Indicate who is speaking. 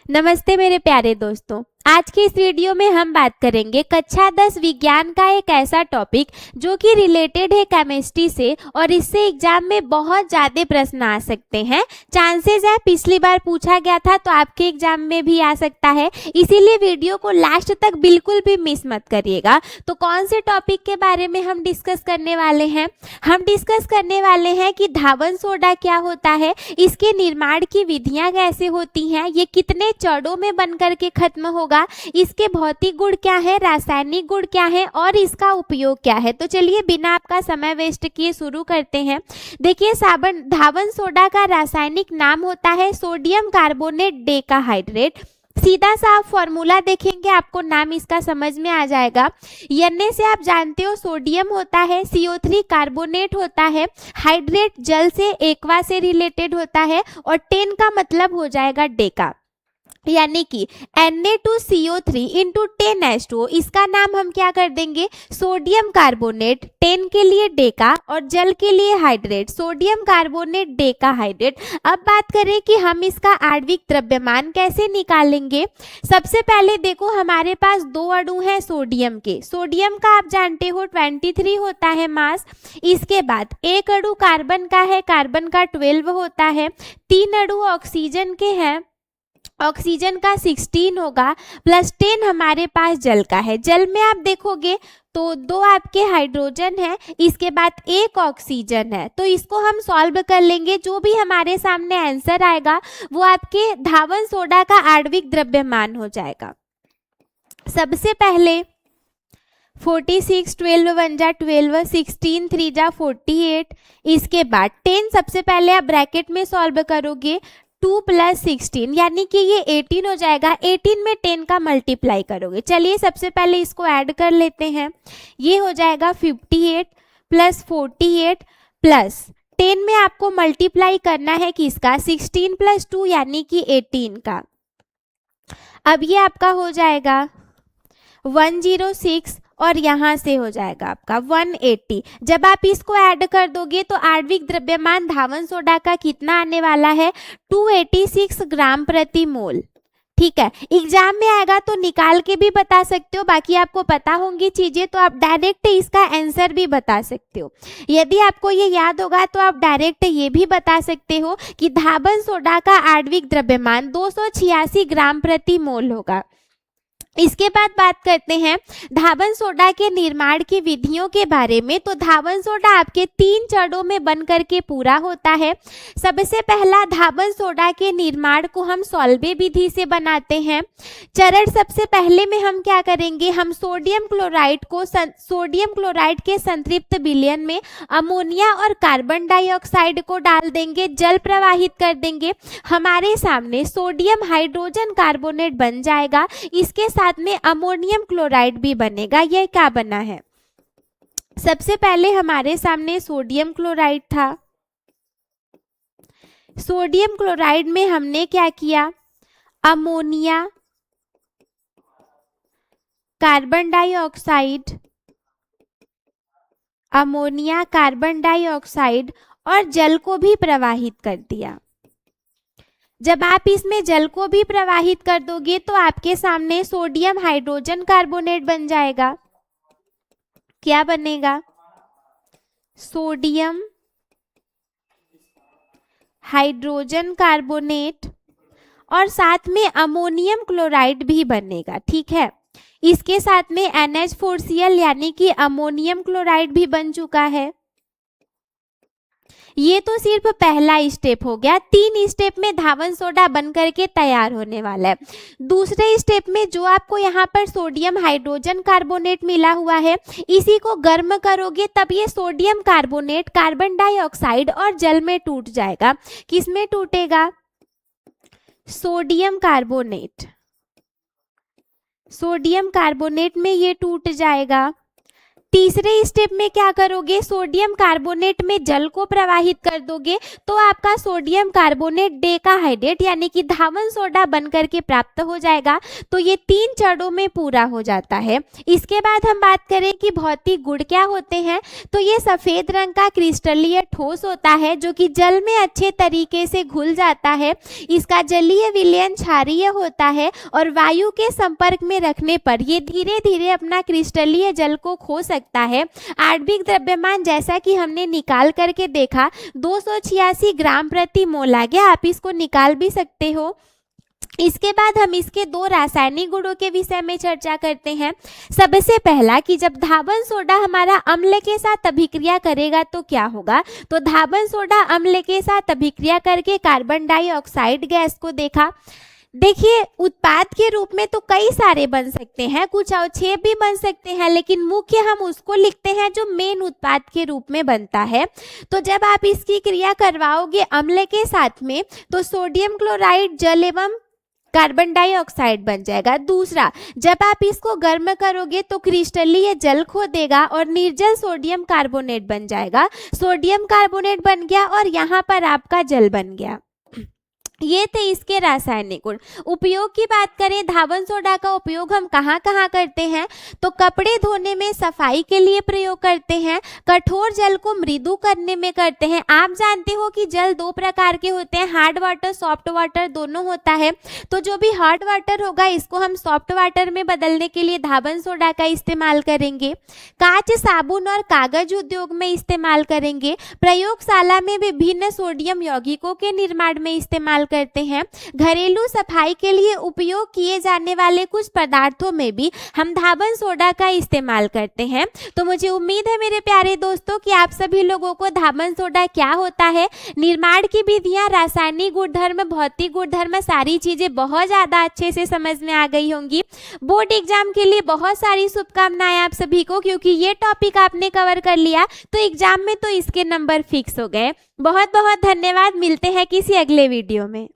Speaker 1: नमस्ते मेरे प्यारे दोस्तों। आज की इस वीडियो में हम बात करेंगे कक्षा 10 विज्ञान का एक ऐसा टॉपिक जो कि रिलेटेड है केमिस्ट्री से और इससे एग्जाम में बहुत ज़्यादा प्रश्न आ सकते हैं। चांसेस है पिछली बार पूछा गया था तो आपके एग्जाम में भी आ सकता है, इसीलिए वीडियो को लास्ट तक बिल्कुल भी मिस मत करिएगा। तो कौन से टॉपिक के बारे में हम डिस्कस करने वाले हैं? हम डिस्कस करने वाले हैं कि धावन सोडा क्या होता है, इसके निर्माण की विधियाँ कैसे होती हैं, ये कितने चरणों में बन करके खत्म होगा, इसके भौतिक गुण क्या है, रासायनिक गुण क्या है और इसका उपयोग क्या है। तो चलिए बिना आपका समय वेस्ट किए शुरू करते हैं। देखिए धावन सोडा का रासायनिक नाम होता है सोडियम कार्बोनेट डेकाहाइड्रेट। सीधा सा आप फॉर्मूला देखेंगे आपको नाम इसका समझ में आ जाएगा। Na से आप जानते हो सोडियम होता है, CO3 कार्बोनेट होता है, हाइड्रेट जल से एक्वा से रिलेटेड होता है और 10 का मतलब हो जाएगा डेका, यानी कि Na2CO3 इंटू 10H2O। इसका नाम हम क्या कर देंगे, सोडियम कार्बोनेट, 10 के लिए डेका और जल के लिए hydrate, sodium carbonate Deka hydrate. अब बात करें कि हम इसका आणविक द्रव्यमान कैसे निकालेंगे। सबसे पहले देखो हमारे पास दो अणु हैं सोडियम के। सोडियम का आप जानते हो 23 होता है मास। इसके बाद एक अणु कार्बन का है, कार्बन का 12 होता है। तीन अणु ऑक्सीजन के हैं, ऑक्सीजन का 16 होगा, प्लस 10 हमारे पास जल का है। जल में आप देखोगे तो दो आपके हाइड्रोजन है, इसके बाद एक ऑक्सीजन है। तो इसको हम सॉल्व कर लेंगे, जो भी हमारे सामने आंसर आएगा वो आपके धावन सोडा का आणविक द्रव्यमान हो जाएगा। सबसे पहले 46, 12 1 जा 12, 16 3 जा 48। इसके बाद 10 सबसे पहले आप ब्रैकेट में सॉल्व करोगे, 2 + 16 यानी कि ये 18 हो जाएगा। 18 में 10 का मल्टीप्लाई करोगे। चलिए सबसे पहले इसको ऐड कर लेते हैं। ये हो जाएगा 58 + 48 प्लस 10 में आपको मल्टीप्लाई करना है किसका, 16 + 2 यानी कि 18 का। अब ये आपका हो जाएगा 106 और यहाँ से हो जाएगा आपका 180। जब आप इसको ऐड कर दोगे तो आणविक द्रव्यमान धावन सोडा का कितना आने वाला है, 286 ग्राम प्रति मोल। ठीक है, एग्जाम में आएगा तो निकाल के भी बता सकते हो, बाकी आपको पता होंगी चीजें तो आप डायरेक्ट इसका आंसर भी बता सकते हो। यदि आपको ये याद होगा तो आप डायरेक्ट ये भी बता सकते हो कि धावन सोडा का आणविक द्रव्यमान 286 ग्राम प्रति मोल होगा। इसके बाद बात करते हैं धावन सोडा के निर्माण की विधियों के बारे में। तो धावन सोडा आपके 3 चरणों में बन करके पूरा होता है। सबसे पहला धावन सोडा के निर्माण को हम सॉल्वे विधि से बनाते हैं। चरण सबसे पहले में हम क्या करेंगे, हम सोडियम क्लोराइड के संतृप्त विलयन में अमोनिया और कार्बन डाइऑक्साइड को डाल देंगे, जल प्रवाहित कर देंगे। हमारे सामने सोडियम हाइड्रोजन कार्बोनेट बन जाएगा, इसके साथ में अमोनियम क्लोराइड भी बनेगा। यह क्या बना है, सबसे पहले हमारे सामने सोडियम क्लोराइड था। सोडियम क्लोराइड में हमने क्या किया, ammonia, carbon dioxide, ammonia, carbon dioxide और जल को भी प्रवाहित कर दिया। जब आप इसमें जल को भी प्रवाहित कर दोगे तो आपके सामने सोडियम हाइड्रोजन कार्बोनेट बन जाएगा। क्या बनेगा, सोडियम हाइड्रोजन कार्बोनेट और साथ में अमोनियम क्लोराइड भी बनेगा। ठीक है, इसके साथ में NH4Cl यानी कि अमोनियम क्लोराइड भी बन चुका है। ये तो सिर्फ पहला स्टेप हो गया। 3 स्टेप में धावन सोडा बन करके तैयार होने वाला है। दूसरे स्टेप में जो आपको यहाँ पर सोडियम हाइड्रोजन कार्बोनेट मिला हुआ है, इसी को गर्म करोगे तब ये सोडियम कार्बोनेट कार्बन डाइऑक्साइड और जल में टूट जाएगा। किस में टूटेगा, सोडियम कार्बोनेट, सोडियम कार्बोनेट में ये टूट जाएगा। तीसरे स्टेप में क्या करोगे, सोडियम कार्बोनेट में जल को प्रवाहित कर दोगे तो आपका सोडियम कार्बोनेट डेकाहाइड्रेट यानी कि धावन सोडा बन करके प्राप्त हो जाएगा। तो ये 3 चरणों में पूरा हो जाता है। इसके बाद हम बात करें कि भौतिक गुण क्या होते हैं, तो ये सफ़ेद रंग का क्रिस्टलीय ठोस होता है जो कि जल में अच्छे तरीके से घुल जाता है। इसका जलीय विलयन क्षारीय होता है और वायु के संपर्क में रखने पर ये धीरे धीरे अपना क्रिस्टलीय जल को खो सकता है। आणविक द्रव्यमान जैसा कि हमने निकाल करके देखा 286 ग्राम प्रति मोल आ गया, आप इसको निकाल भी सकते हो। इसके बाद हम इसके 2 रासायनिक गुणों के विषय में चर्चा करते हैं। सबसे पहला कि जब धावन सोडा हमारा अम्ल के साथ अभिक्रिया करेगा तो क्या होगा, तो धावन सोडा अम्ल के साथ अभिक्रिया करके कार्बन डाइऑक्साइड गैस को देखा। देखिए उत्पाद के रूप में तो कई सारे बन सकते हैं, कुछ अवक्षेप भी बन सकते हैं, लेकिन मुख्य हम उसको लिखते हैं जो मेन उत्पाद के रूप में बनता है। तो जब आप इसकी क्रिया करवाओगे अम्ल के साथ में तो सोडियम क्लोराइड जल एवं कार्बन डाइऑक्साइड बन जाएगा। दूसरा, जब आप इसको गर्म करोगे तो क्रिस्टलीय जल खो देगा और निर्जल सोडियम कार्बोनेट बन जाएगा। सोडियम कार्बोनेट बन गया और यहाँ पर आपका जल बन गया। ये थे इसके रासायनिक गुण। उपयोग की बात करें, धावन सोडा का उपयोग हम कहाँ कहाँ करते हैं, तो कपड़े धोने में सफाई के लिए प्रयोग करते हैं, कठोर जल को मृदु करने में करते हैं। आप जानते हो कि जल 2 प्रकार के होते हैं, हार्ड वाटर सॉफ्ट वाटर दोनों होता है। तो जो भी हार्ड वाटर होगा इसको हम सॉफ्ट वाटर में बदलने के लिए धावन सोडा का इस्तेमाल करेंगे। कांच, साबुन और कागज उद्योग में इस्तेमाल करेंगे। प्रयोगशाला में विभिन्न सोडियम यौगिकों के निर्माण में इस्तेमाल करते हैं। घरेलू सफाई के लिए उपयोग किए जाने वाले कुछ पदार्थों में भी हम धावन सोडा का इस्तेमाल करते हैं। तो मुझे उम्मीद है मेरे प्यारे दोस्तों कि आप सभी लोगों को धावन सोडा क्या होता है, निर्माण की विधियां, रासायनिक गुणधर्म, भौतिक गुणधर्म, सारी चीजें बहुत ज्यादा अच्छे से समझ में आ गई होंगी। बोर्ड एग्जाम के लिए बहुत सारी शुभकामनाएं आप सभी को, क्योंकि ये टॉपिक आपने कवर कर लिया तो एग्जाम में तो इसके नंबर फिक्स हो गए। बहुत बहुत धन्यवाद। मिलते हैं किसी अगले वीडियो में।